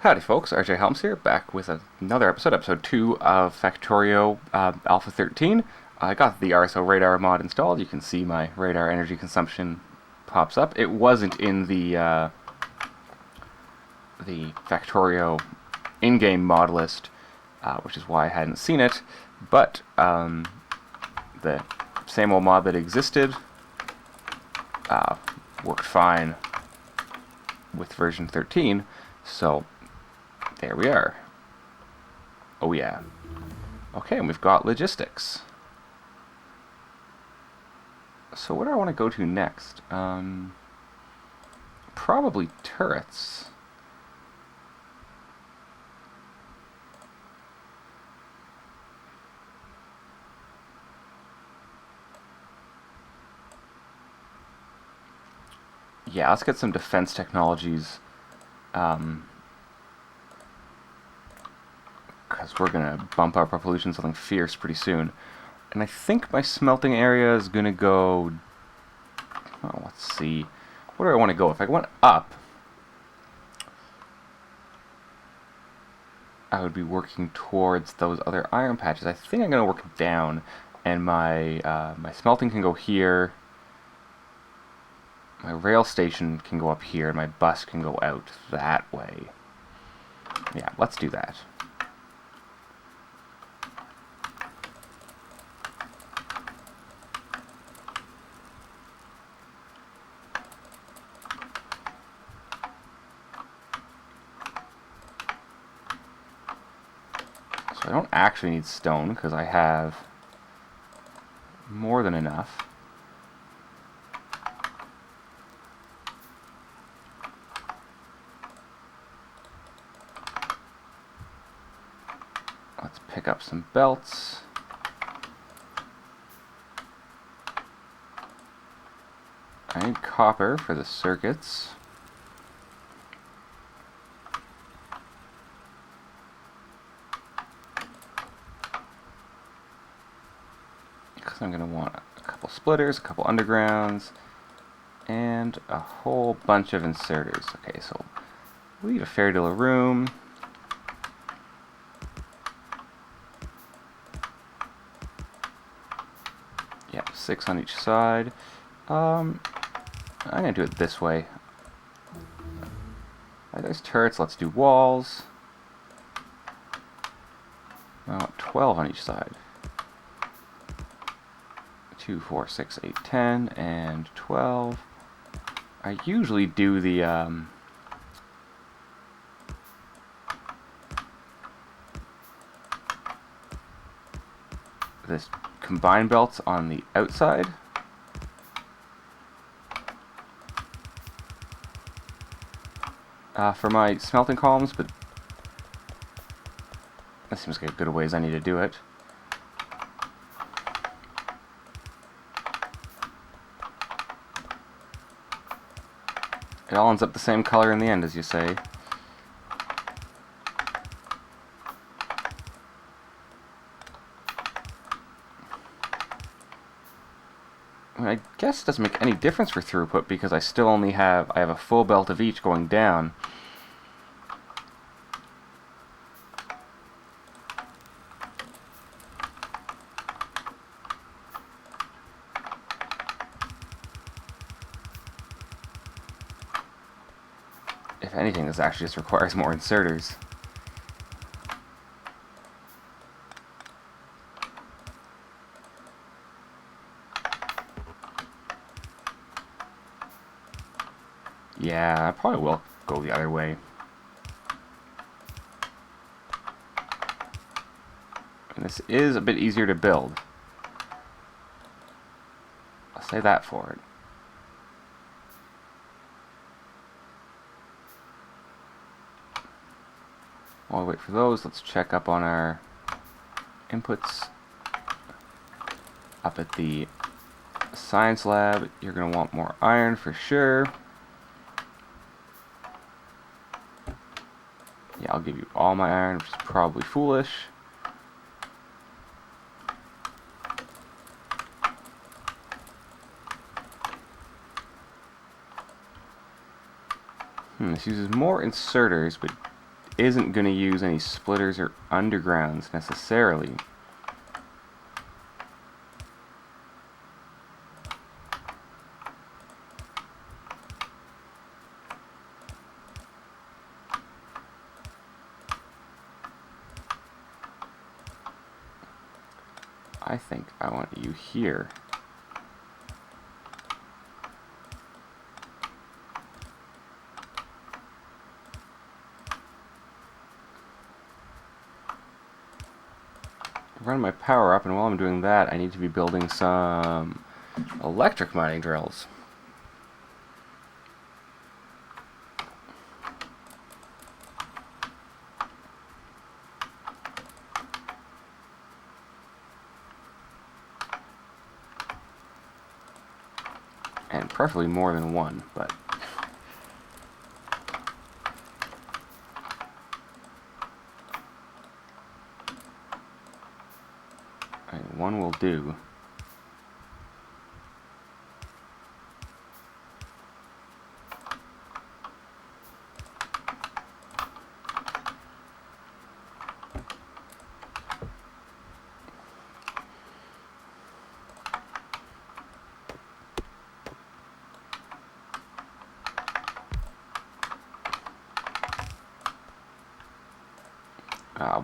Howdy folks, rjhelms here, back with another episode 2 of Factorio Alpha 13. I got the RSO Radar mod installed. You can see my radar energy consumption pops up. It wasn't in the Factorio in-game mod list, which is why I hadn't seen it, but the same old mod that existed worked fine with version 13, so there we are. Oh yeah. Okay, and we've got logistics. So where do I want to go to next? Probably turrets. Yeah, let's get some defense technologies. Because we're going to bump up our pollution something fierce pretty soon. And I think my smelting area is going to go... Oh, let's see. Where do I want to go? If I went up, I would be working towards those other iron patches. I think I'm going to work down, and my my smelting can go here. My rail station can go up here, and my bus can go out that way. Yeah, let's do that. So I don't actually need stone, because I have more than enough. Let's pick up some belts. I need copper for the circuits. Because I'm going to want a couple splitters, a couple undergrounds, and a whole bunch of inserters. Okay, so we need a fair deal of room. Yep, 6 on each side. I'm going to do it this way. There's turrets, let's do walls. I want 12 on each side. 2, 4, 6, 8, 10, and 12. I usually do the this combine belts on the outside. For my smelting columns, but that seems like a good ways I need to do it. It all ends up the same color in the end, as you say. I guess it doesn't make any difference for throughput because I still only have a full belt of each going down. If anything, this actually just requires more inserters. Yeah, I probably will go the other way. And this is a bit easier to build. I'll say that for it. While we wait for those, let's check up on our inputs. Up at the science lab, you're going to want more iron for sure. Yeah, I'll give you all my iron, which is probably foolish. This uses more inserters, but isn't going to use any splitters or undergrounds necessarily. I think I want you here. Run my power up, and while I'm doing that, I need to be building some electric mining drills. And preferably more than one, but one will do.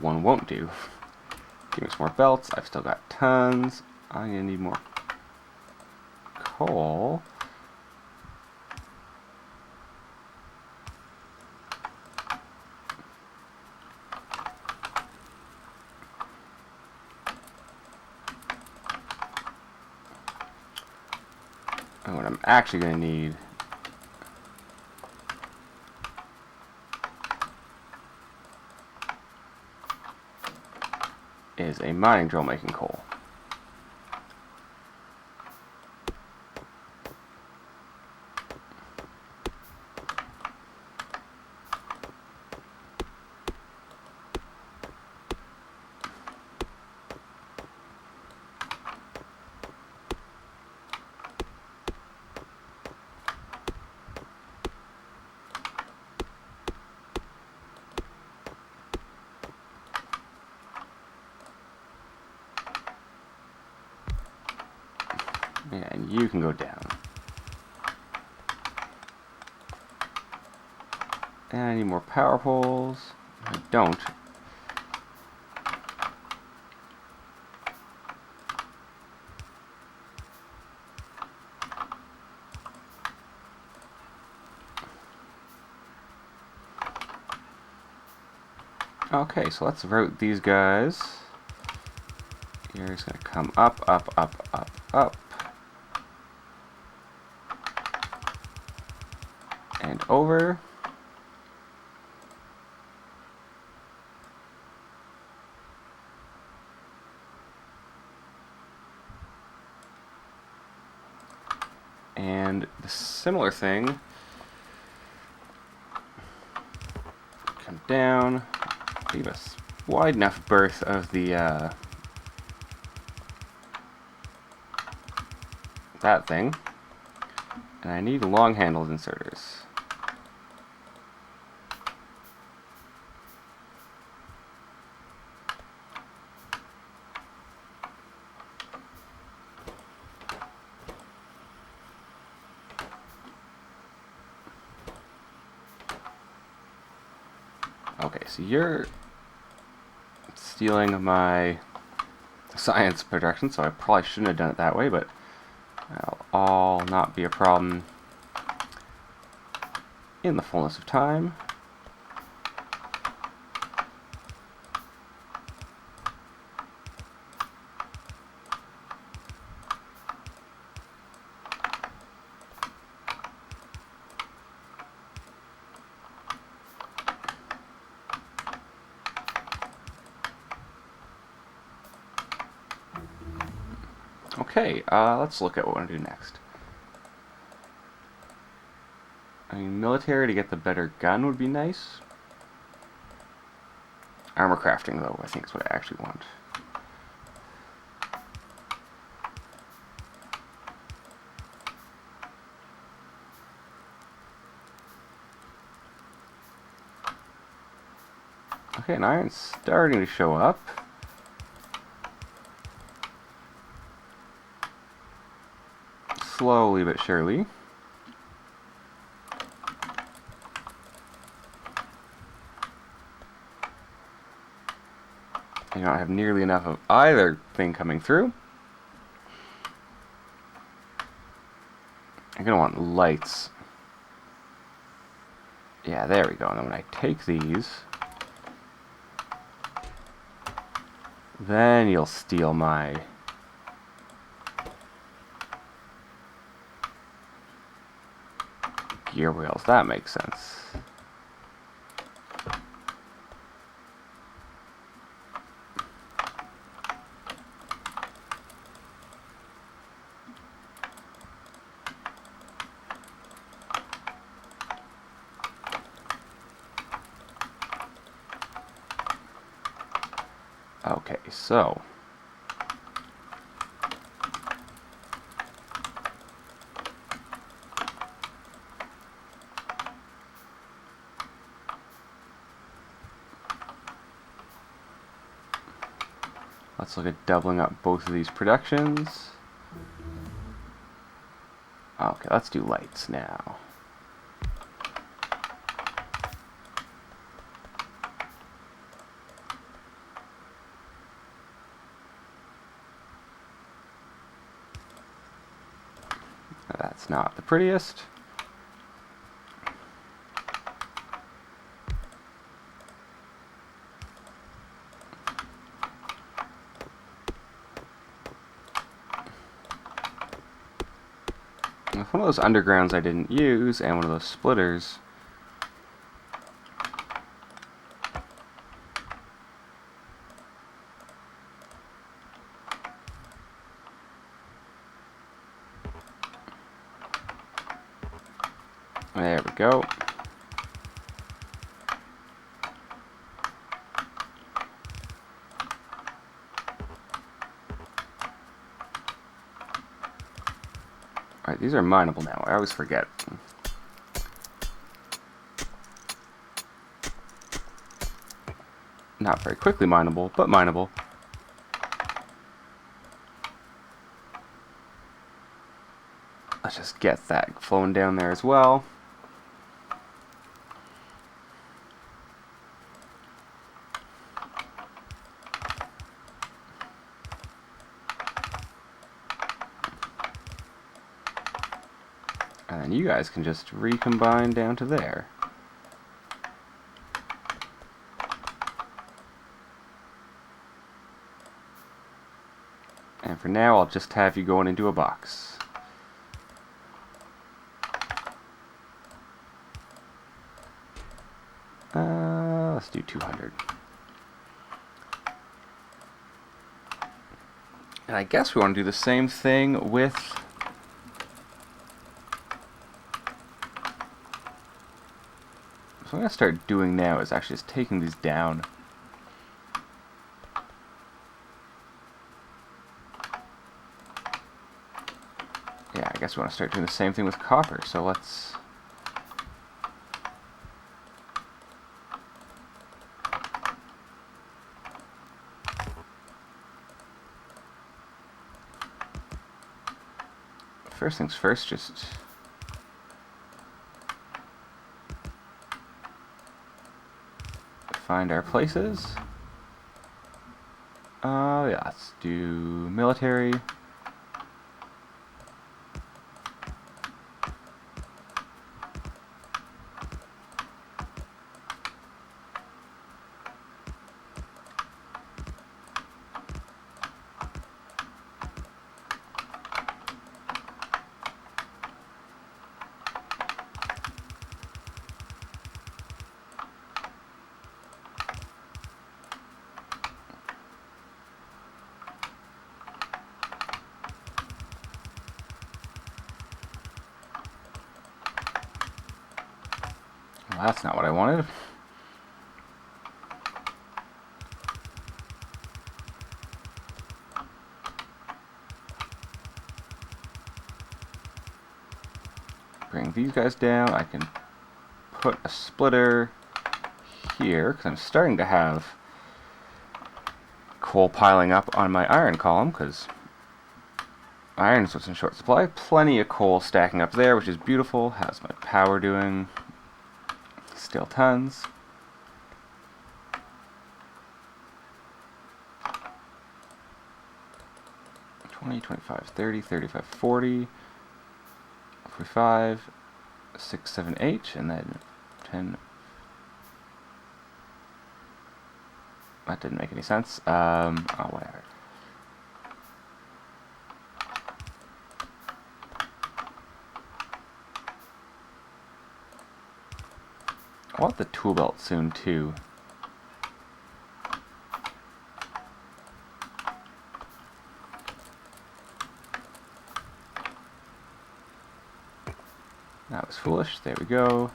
One won't do. Give me some more belts. I've still got tons. I'm gonna need more coal. And what I'm actually gonna need is a mining drill making coal. Yeah, and you can go down. And I need more power poles. I don't. Okay, so let's route these guys. You're just going to come up, up, up, up, up. And over. And the similar thing, come down, leave a wide enough berth of the that thing, and I need long handled inserters. Okay, so you're stealing my science projection, so I probably shouldn't have done it that way, but that'll all not be a problem in the fullness of time. Okay, let's look at what I want to do next. I mean, military to get the better gun would be nice. Armor crafting, though, I think is what I actually want. Okay, an iron's starting to show up. Slowly but surely. I don't have nearly enough of either thing coming through. I'm going to want lights. Yeah, there we go. And then when I take these, then you'll steal my gear wheels. That makes sense. Okay, so let's look at doubling up both of these productions. Okay, let's do lights now. That's not the prettiest. With one of those undergrounds I didn't use, and one of those splitters. There we go. Alright, these are mineable now. I always forget. Not very quickly mineable, but mineable. Let's just get that flowing down there as well. And then you guys can just recombine down to there. And for now, I'll just have you going into a box. Let's do 200. And I guess we want to do the same thing with what I'm going to start doing now is actually just taking these down. Yeah, I guess we want to start doing the same thing with copper, so let's... First things first, just... find our places. Yeah, let's do military. Well, that's not what I wanted. Bring these guys down. I can put a splitter here, because I'm starting to have coal piling up on my iron column, because iron's what's in short supply. Plenty of coal stacking up there, which is beautiful. How's my power doing? Still tons. $20, $25, $30, $35, $40, $45, $6, $7, $8, and then 10. That didn't make any sense. Oh, whatever. I want the tool belt soon, too. That was foolish. There we go.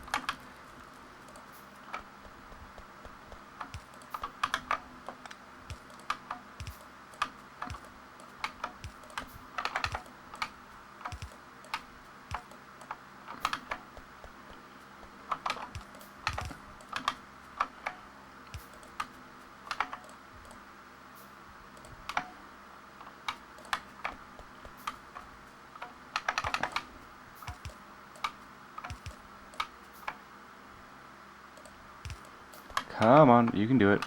Come on, you can do it.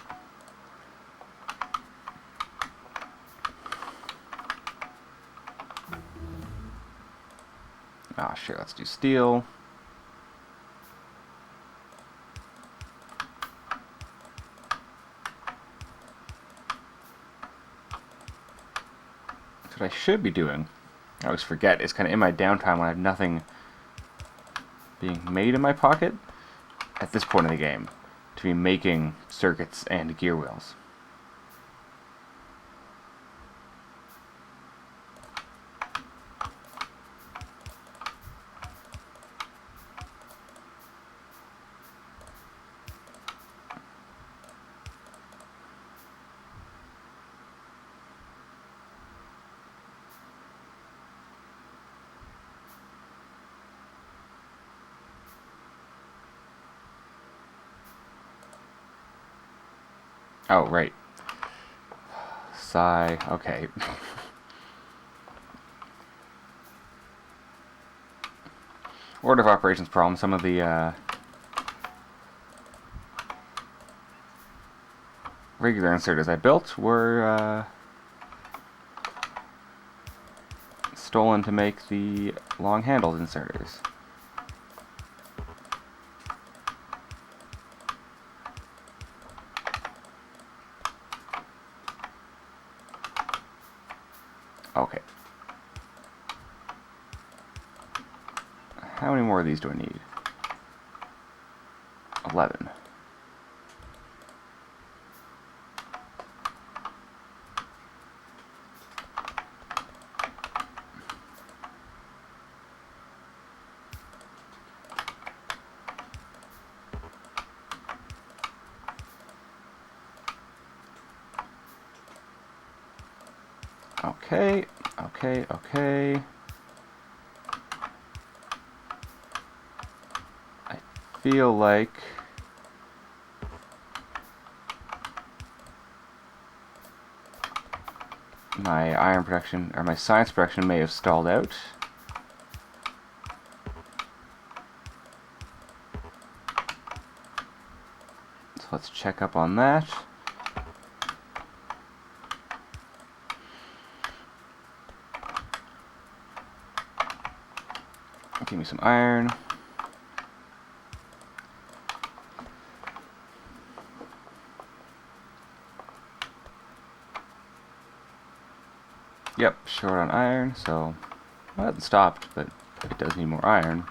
Ah, sure, let's do steel. That's what I should be doing. I always forget. It's kind of in my downtime when I have nothing being made in my pocket at this point in the game to be making circuits and gear wheels. Oh, right. Sigh. Okay. Order of operations problem. Some of the regular inserters I built were stolen to make the long-handled inserters. Okay. How many more of these do I need? 11. Okay, okay, okay. I feel like my iron production, or my science production, may have stalled out. So let's check up on that. Give me some iron. Yep, short on iron, so well, it hasn't stopped, but it does need more iron.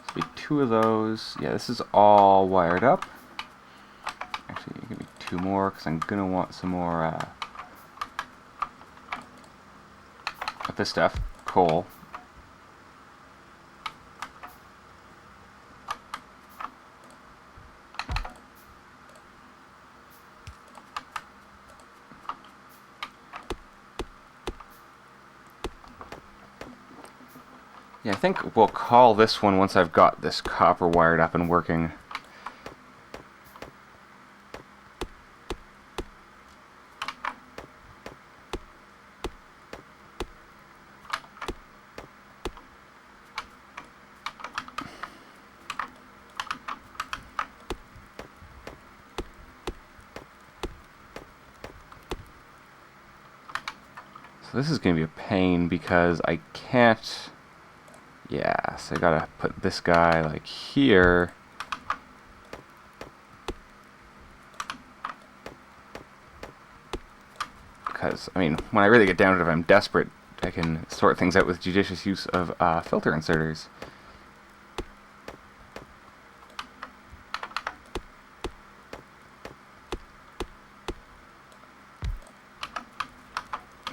So be 2 of those. Yeah, this is all wired up. Actually, give me 2 more, because I'm gonna want some more of this stuff. Coal. Yeah, I think we'll call this one once I've got this copper wired up and working. So this is going to be a pain because I can't... Yeah, so I gotta put this guy like here. Because, I mean, when I really get down to it, if I'm desperate, I can sort things out with judicious use of filter inserters.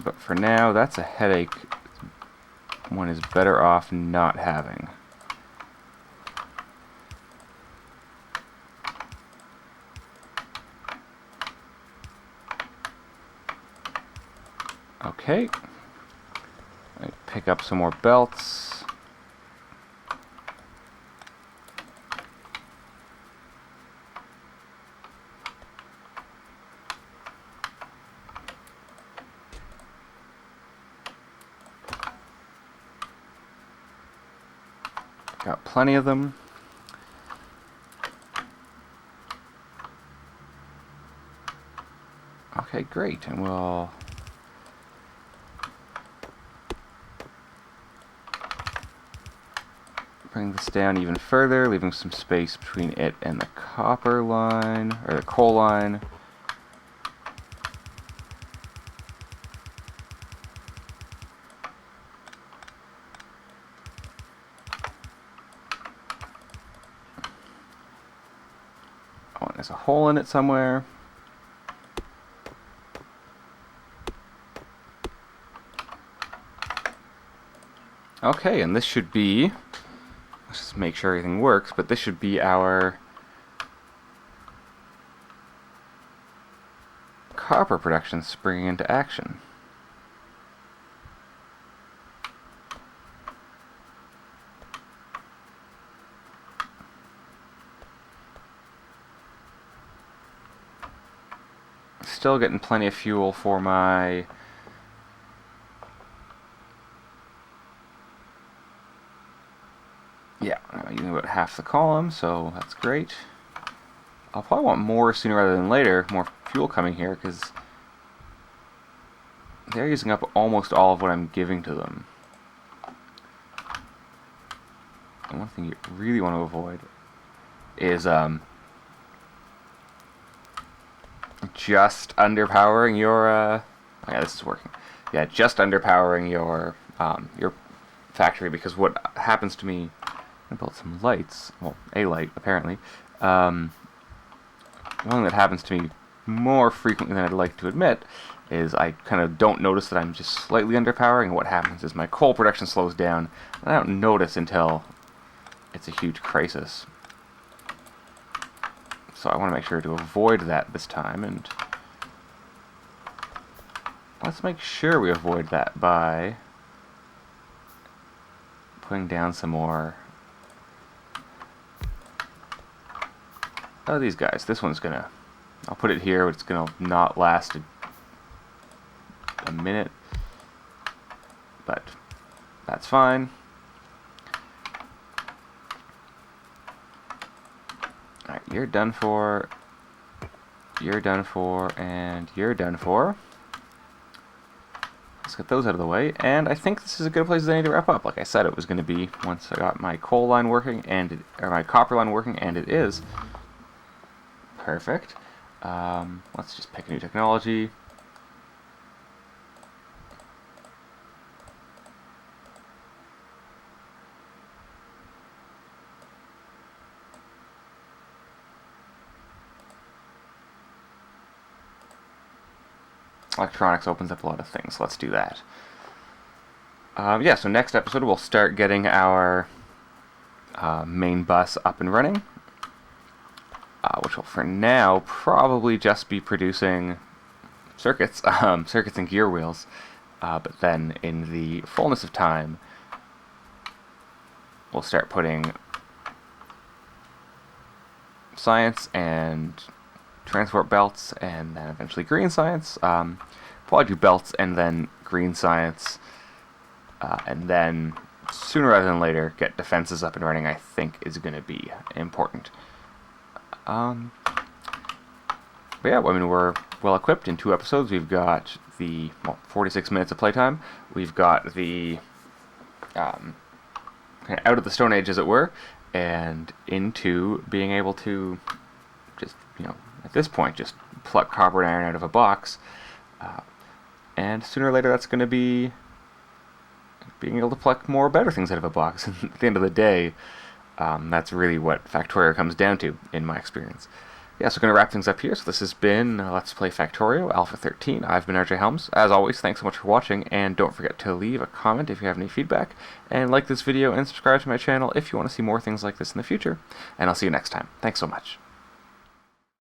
But for now, that's a headache one is better off not having. Okay. Pick up some more belts. Got plenty of them. Okay, great. And we'll bring this down even further, leaving some space between it and the copper line, or the coal line. Oh, and there's a hole in it somewhere. Okay, and this should be... Let's just make sure everything works, but this should be our copper production springing into action. Still getting plenty of fuel for my... Yeah, I'm using about half the column, so that's great. I'll probably want more sooner rather than later, more fuel coming here, because they're using up almost all of what I'm giving to them. And one thing you really want to avoid is just underpowering your... Oh yeah, this is working. Yeah, just underpowering your factory, because what happens to me... I built some lights. Well, a light, apparently. One thing that happens to me more frequently than I'd like to admit is I kind of don't notice that I'm just slightly underpowering, and what happens is my coal production slows down, and I don't notice until it's a huge crisis. So I want to make sure to avoid that this time, and let's make sure we avoid that by putting down some more... Oh, these guys. This one's gonna... I'll put it here, but it's gonna not last a minute. But that's fine. Alright, you're done for. You're done for, and you're done for. Let's get those out of the way, and I think this is a good place as any to wrap up. Like I said, it was going to be once I got my coal line working, or my copper line working, and it is. Perfect. Let's just pick a new technology. Electronics opens up a lot of things. Let's do that. Yeah, so next episode we'll start getting our main bus up and running. Which will, for now, probably just be producing circuits, circuits and gear wheels. But then, in the fullness of time, we'll start putting science and transport belts, and then eventually green science. Probably do belts and then green science, and then sooner rather than later get defenses up and running, I think is going to be important. But yeah, I mean, we're well equipped in 2 episodes. We've got the 46 minutes of playtime. We've got the kind of out of the Stone Age, as it were, and into being able to just, at this point, just pluck copper and iron out of a box. And sooner or later, that's going to be being able to pluck more better things out of a box. At the end of the day, that's really what Factorio comes down to, in my experience. Yeah, so we're going to wrap things up here. So this has been Let's Play Factorio Alpha 13. I've been rjhelms. As always, thanks so much for watching, and don't forget to leave a comment if you have any feedback, and like this video and subscribe to my channel if you want to see more things like this in the future, and I'll see you next time. Thanks so much.